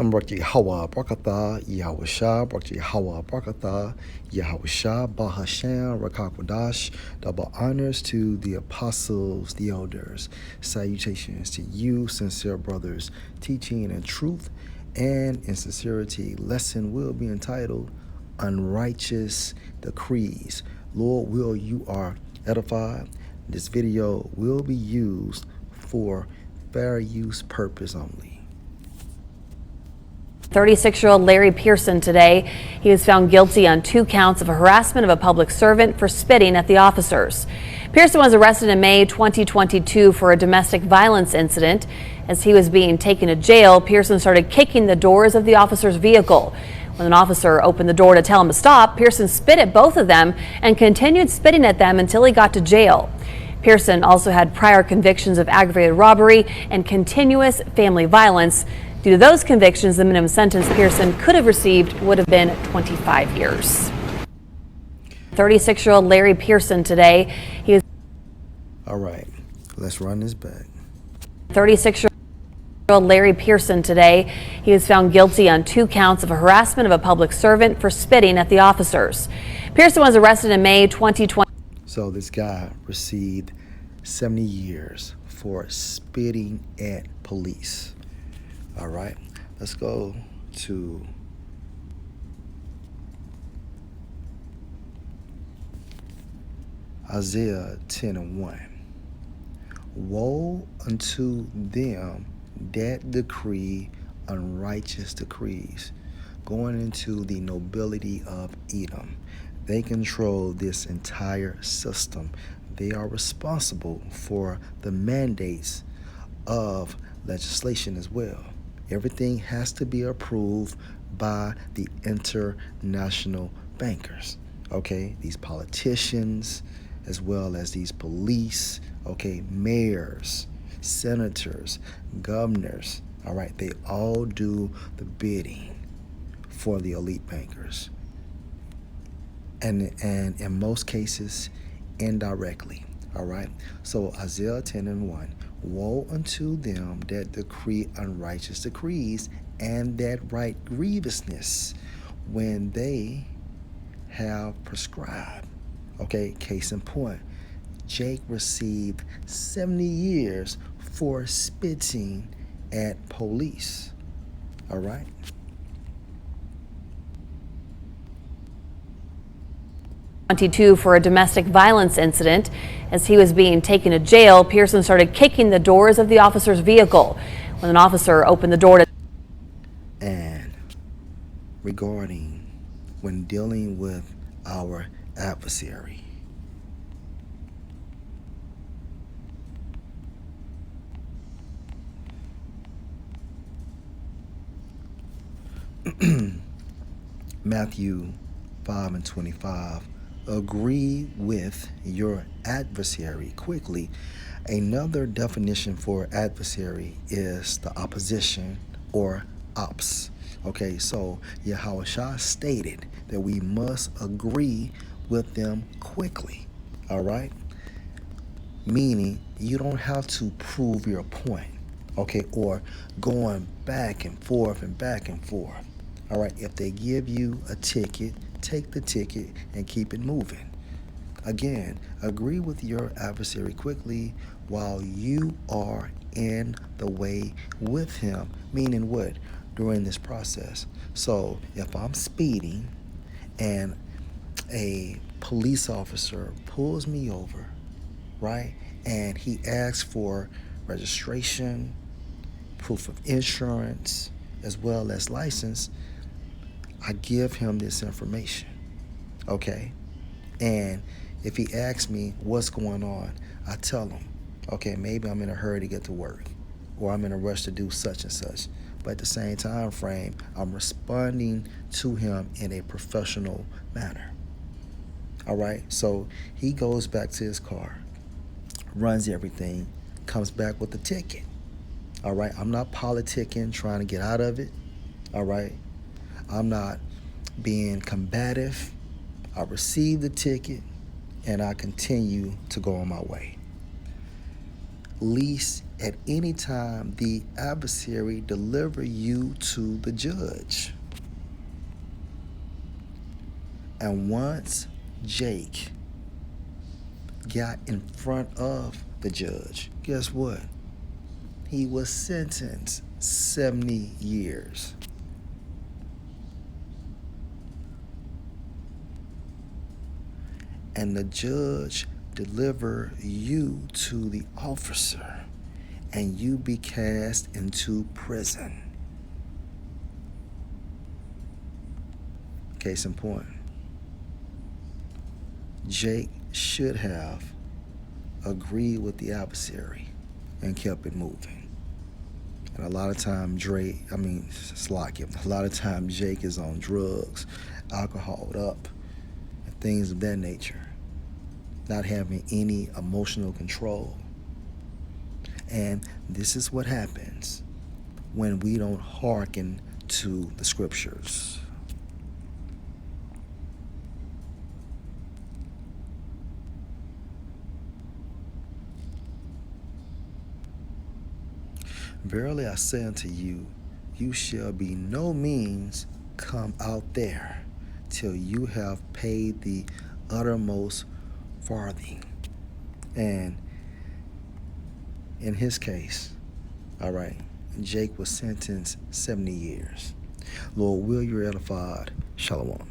I'm Brakti Hawa Brakatha, Yahusha, Brakti Hawa Brakatha, Yahusha, Bahasham, Rakakwadash. Double honors to the apostles, the elders. Salutations to you, sincere brothers, teaching in truth and in sincerity. Lesson will be entitled Unrighteous Decrees. Lord, will you are edified. This video will be used for fair use purpose only. 36-year-old Larry Pearson today. He was found guilty on 2 counts of harassment of a public servant for spitting at the officers. Pearson was arrested in May 2022 for a domestic violence incident. As he was being taken to jail, Pearson started kicking the doors of the officer's vehicle. When an officer opened the door to tell him to stop, Pearson spit at both of them and continued spitting at them until he got to jail. Pearson also had prior convictions of aggravated robbery and continuous family violence. Due to those convictions, the minimum sentence Pearson could have received would have been 25 years. 36-year-old Larry Pearson today. He was All right, let's run this back. 36-year-old Larry Pearson today. He was found guilty on 2 counts of harassment of a public servant for spitting at the officers. Pearson was arrested in May 2020. So this guy received 70 years for spitting at police. All right, let's go to Isaiah 10:1. Woe unto them that decree unrighteous decrees. Going into the nobility of Edom. They control this entire system. They are responsible for the mandates of legislation as well. Everything has to be approved by the international bankers, okay? These politicians, as well as these police, okay, mayors, senators, governors, all right? They all do the bidding for the elite bankers. And in most cases, indirectly, all right? So Isaiah 10:1. Woe unto them that decree unrighteous decrees and that write grievousness when they have prescribed. Okay, case in point, Jake received 70 years for spitting at police. All right. For a domestic violence incident. As he was being taken to jail, Pearson started kicking the doors of the officer's vehicle. When an officer opened the door to And regarding when dealing with our adversary, Matthew 5:25. Agree with your adversary quickly. Another definition for adversary is the opposition or ops. Okay, so Yahushua stated that we must agree with them quickly. All right, meaning you don't have to prove your point, okay, or going back and forth and back and forth. All right, if they give you a ticket, take the ticket and keep it moving. Again, agree with your adversary quickly while you are in the way with him, meaning what? During this process. So if I'm speeding and a police officer pulls me over, right, and he asks for registration, proof of insurance, as well as license, I give him this information, okay? And if he asks me what's going on, I tell him, okay, maybe I'm in a hurry to get to work, or I'm in a rush to do such and such. But at the same time frame, I'm responding to him in a professional manner. All right, so he goes back to his car, runs everything, comes back with the ticket. All right, I'm not politicking, trying to get out of it. All right, I'm not being combative. I receive the ticket and I continue to go on my way. lest at any time the adversary deliver you to the judge. And once Jake got in front of the judge, guess what? He was sentenced 70 years. And the judge deliver you to the officer, and you be cast into prison. Case in point, Jake should have agreed with the adversary and kept it moving. And a lot of time Jake is on drugs, alcoholed up, and things of that nature, not having any emotional control. And this is what happens when we don't hearken to the scriptures. Verily I say unto you, you shall be no means come out there till you have paid the uttermost farthing. And in his case, all right, Jake was sentenced 70 years. Lord, will you're edified. Shalom.